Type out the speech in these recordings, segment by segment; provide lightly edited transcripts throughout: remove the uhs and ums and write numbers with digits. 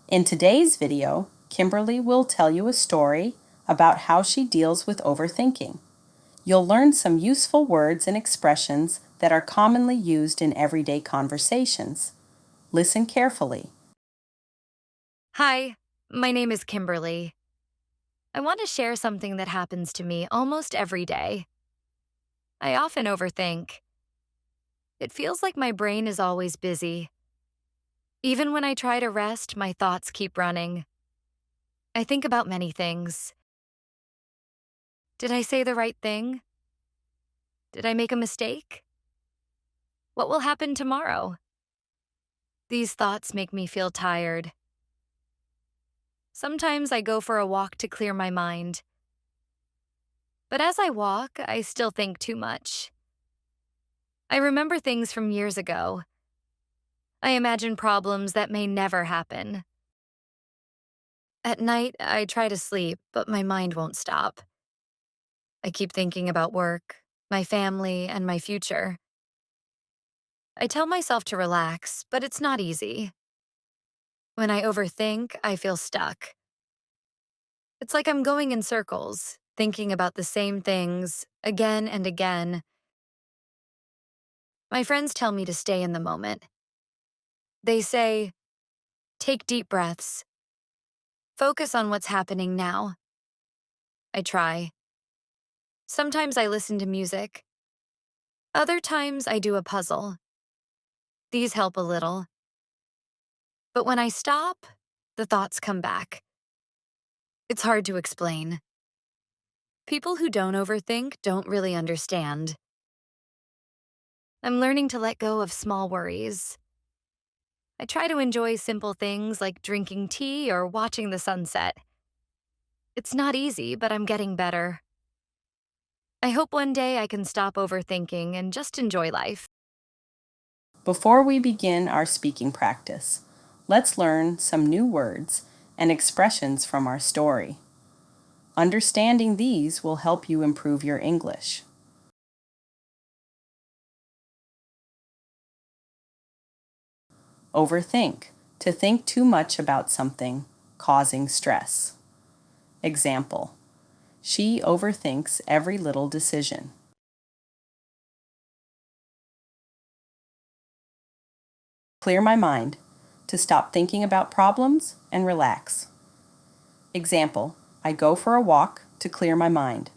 In today's video, Kimberly will tell you a story about how she deals with overthinking. You'll learn some useful words and expressions that are commonly used in everyday conversations. Listen carefully. Hi, my name is Kimberly. I want to share something that happens to me almost every day. I often overthink. It feels like my brain is always busy. Even when I try to rest, my thoughts keep running. I think about many things. Did I say the right thing? Did I make a mistake? What will happen tomorrow? These thoughts make me feel tired. Sometimes I go for a walk to clear my mind. But as I walk, I still think too much. I remember things from years ago. I imagine problems that may never happen. At night, I try to sleep, but my mind won't stop. I keep thinking about work, my family, and my future. I tell myself to relax, but it's not easy. When I overthink, I feel stuck. It's like I'm going in circles, thinking about the same things again and again. My friends tell me to stay in the moment. They say, take deep breaths. Focus on what's happening now. I try. Sometimes I listen to music. Other times I do a puzzle. These help a little. But when I stop, the thoughts come back. It's hard to explain. People who don't overthink don't really understand. I'm learning to let go of small worries. I try to enjoy simple things like drinking tea or watching the sunset. It's not easy, but I'm getting better. I hope one day I can stop overthinking and just enjoy life. Before we begin our speaking practice, let's learn some new words and expressions from our story. Understanding these will help you improve your English. Overthink, to think too much about something, causing stress. Example, she overthinks every little decision. Clear my mind, to stop thinking about problems and relax. Example, I go for a walk to clear my mind.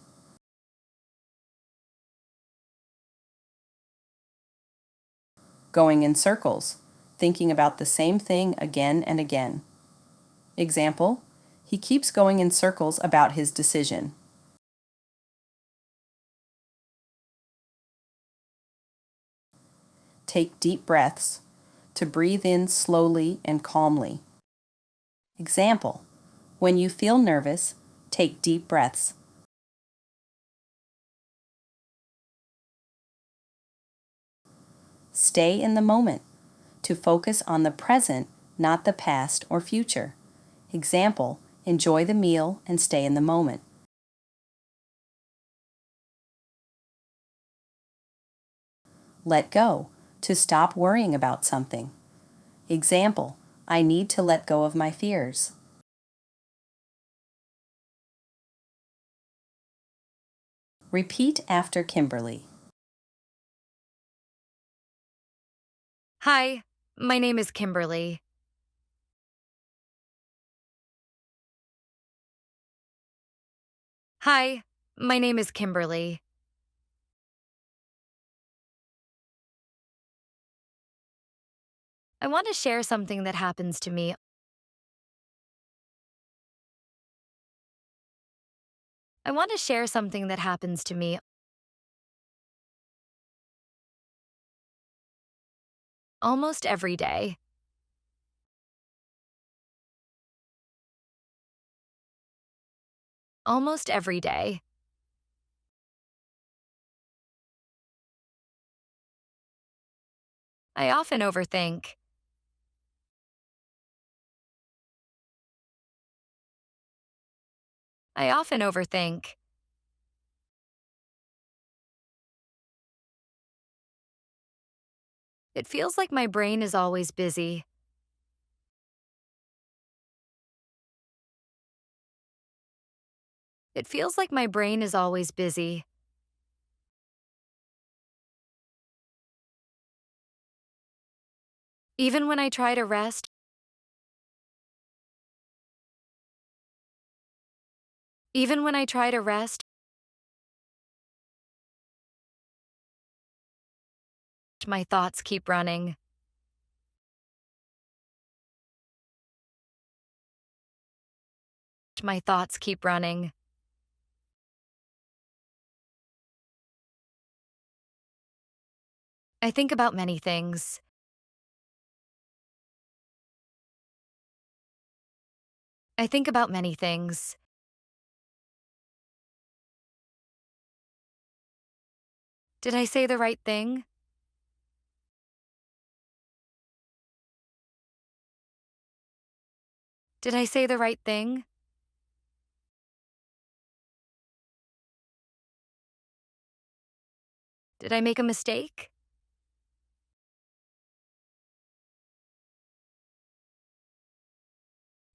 Going in circles, thinking about the same thing again and again. Example, he keeps going in circles about his decision. Take deep breaths, to breathe in slowly and calmly. Example, when you feel nervous, take deep breaths. Stay in the moment, to focus on the present, not the past or future. Example, enjoy the meal and stay in the moment. Let go, to stop worrying about something. Example, I need to let go of my fears. Repeat after Kimberly. Hi, my name is Kimberly. Hi, my name is Kimberly. I want to share something that happens to me. I want to share something that happens to me almost every day. Almost every day. I often overthink. I often overthink. It feels like my brain is always busy. It feels like my brain is always busy. Even when I try to rest, even when I try to rest, my thoughts keep running. My thoughts keep running. I think about many things. I think about many things. Did I say the right thing? Did I say the right thing? Did I make a mistake?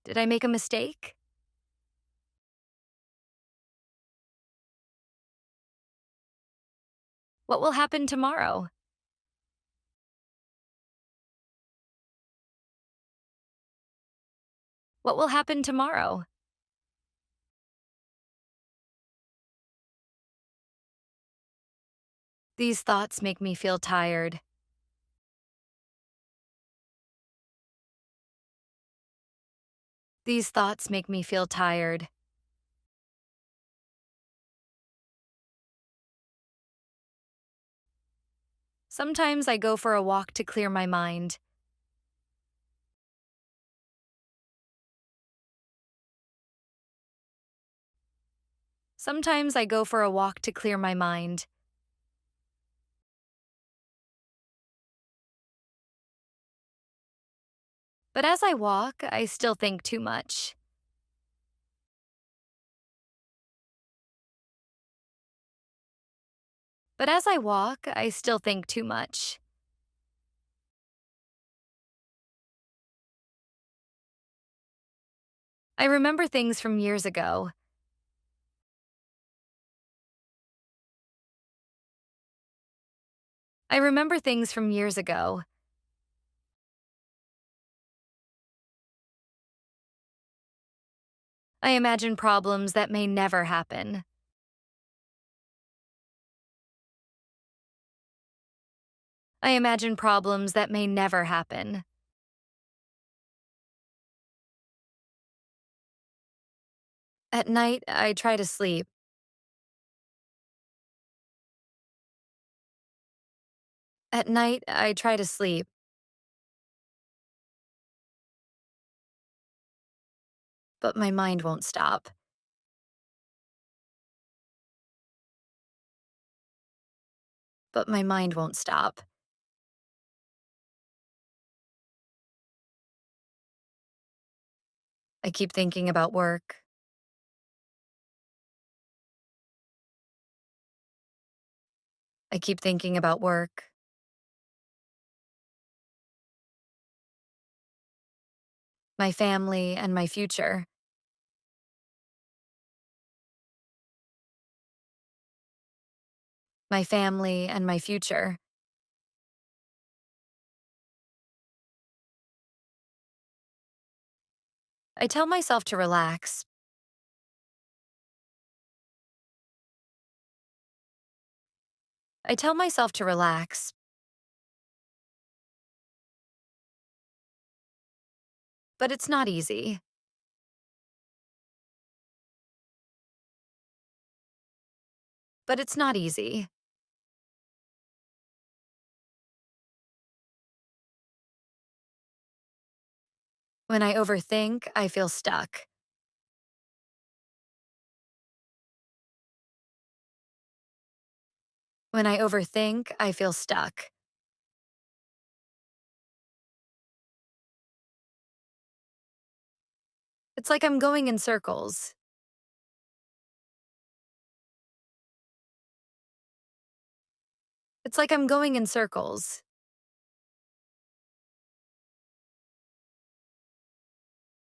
Did I make a mistake? What will happen tomorrow? What will happen tomorrow? These thoughts make me feel tired. These thoughts make me feel tired. Sometimes I go for a walk to clear my mind. Sometimes I go for a walk to clear my mind. But as I walk, I still think too much. But as I walk, I still think too much. I remember things from years ago. I remember things from years ago. I imagine problems that may never happen. I imagine problems that may never happen. At night, I try to sleep. At night, I try to sleep. But my mind won't stop. But my mind won't stop. I keep thinking about work. I keep thinking about work. My family and my future. My family and my future. I tell myself to relax. I tell myself to relax. But it's not easy. But it's not easy. When I overthink, I feel stuck. When I overthink, I feel stuck. It's like I'm going in circles. It's like I'm going in circles.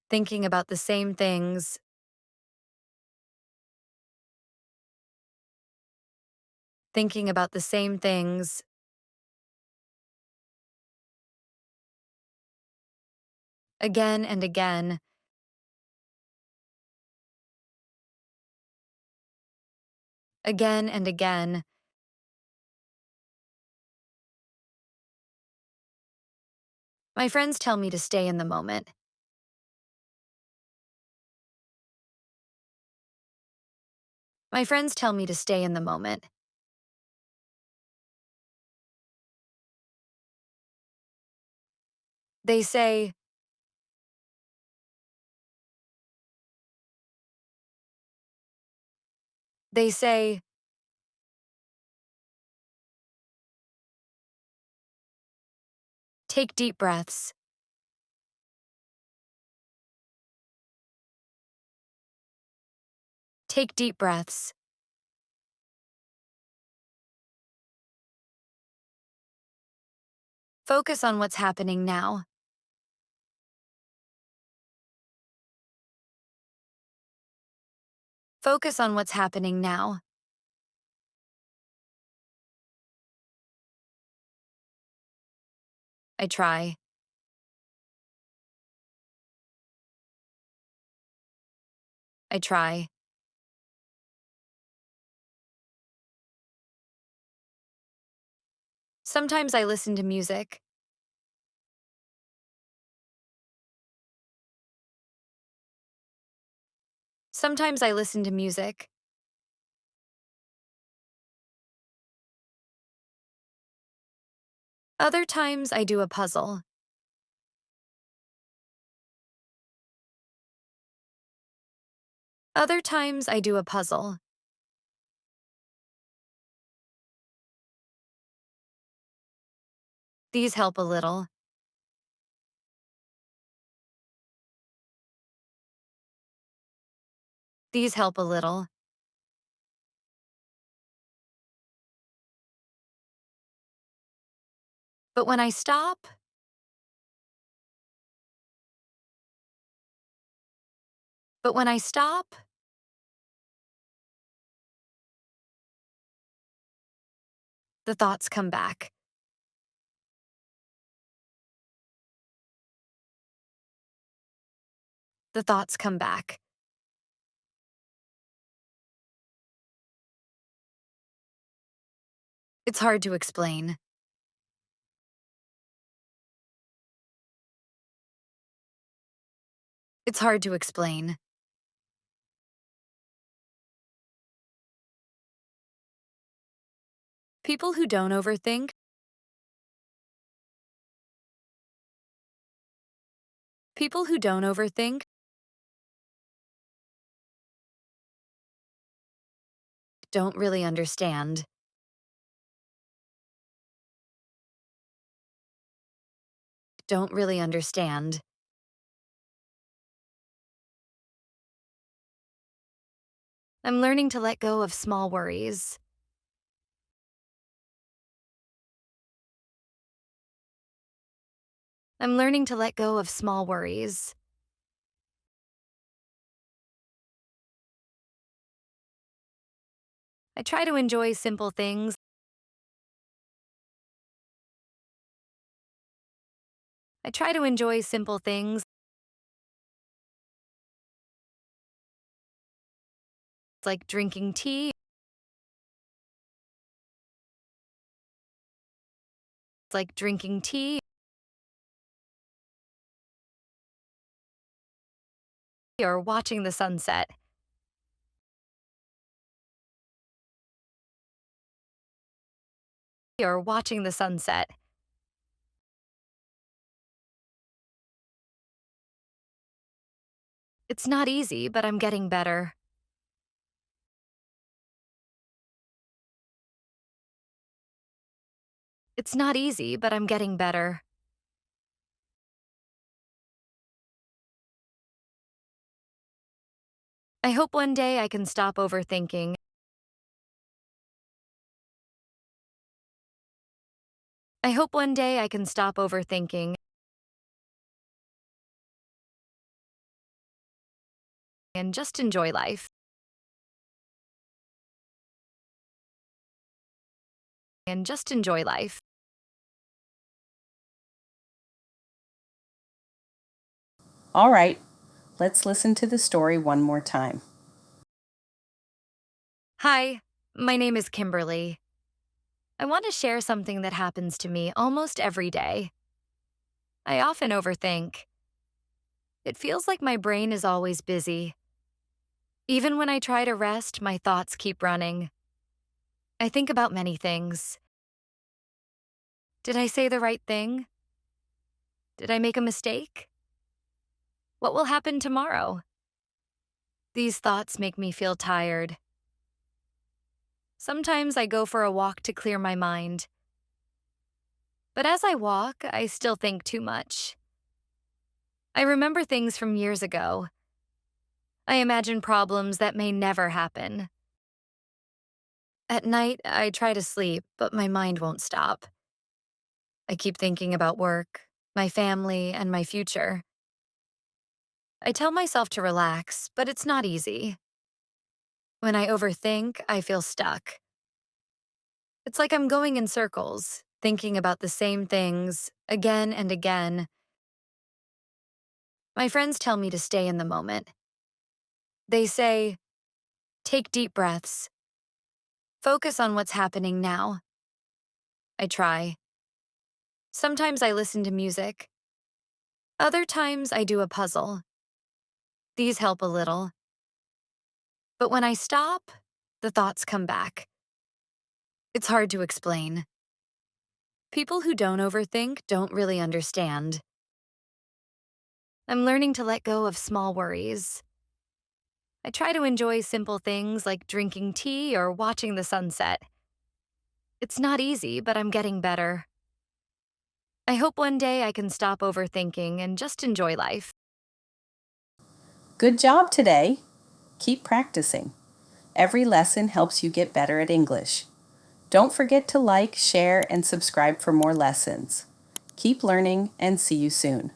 Thinking about the same things. thinking about the same things again and again, again and again. My friends tell me to stay in the moment. My friends tell me to stay in the moment. They say, they say, take deep breaths. Take deep breaths. Focus on what's happening now. Focus on what's happening now. I try. I try. Sometimes I listen to music. Sometimes I listen to music. Other times I do a puzzle. Other times I do a puzzle. These help a little. These help a little. But when I stop, but when I stop, the thoughts come back. The thoughts come back. It's hard to explain. It's hard to explain. People who don't overthink, people who don't overthink don't really understand. Don't really understand. I'm learning to let go of small worries. I'm learning to let go of small worries. I try to enjoy simple things. I try to enjoy simple things like drinking tea, like drinking tea or watching the sunset. Or watching the sunset. It's not easy, but I'm getting better. It's not easy, but I'm getting better. I hope one day I can stop overthinking. I hope one day I can stop overthinking and just enjoy life. and just enjoy life. All right, let's listen to the story one more time. Hi, my name is Kimberly. I want to share something that happens to me almost every day. I often overthink. It feels like my brain is always busy. Even when I try to rest, my thoughts keep running. I think about many things. Did I say the right thing? Did I make a mistake? What will happen tomorrow? These thoughts make me feel tired. Sometimes I go for a walk to clear my mind. But as I walk, I still think too much. I remember things from years ago. I imagine problems that may never happen. At night, I try to sleep, but my mind won't stop. I keep thinking about work, my family, and my future. I tell myself to relax, but it's not easy. When I overthink, I feel stuck. It's like I'm going in circles, thinking about the same things again and again. My friends tell me to stay in the moment. They say, take deep breaths. Focus on what's happening now. I try. Sometimes I listen to music. Other times I do a puzzle. These help a little. But when I stop, the thoughts come back. It's hard to explain. People who don't overthink don't really understand. I'm learning to let go of small worries. I try to enjoy simple things like drinking tea or watching the sunset. It's not easy, but I'm getting better. I hope one day I can stop overthinking and just enjoy life. Good job today. Keep practicing. Every lesson helps you get better at English. Don't forget to like, share, and subscribe for more lessons. Keep learning and see you soon.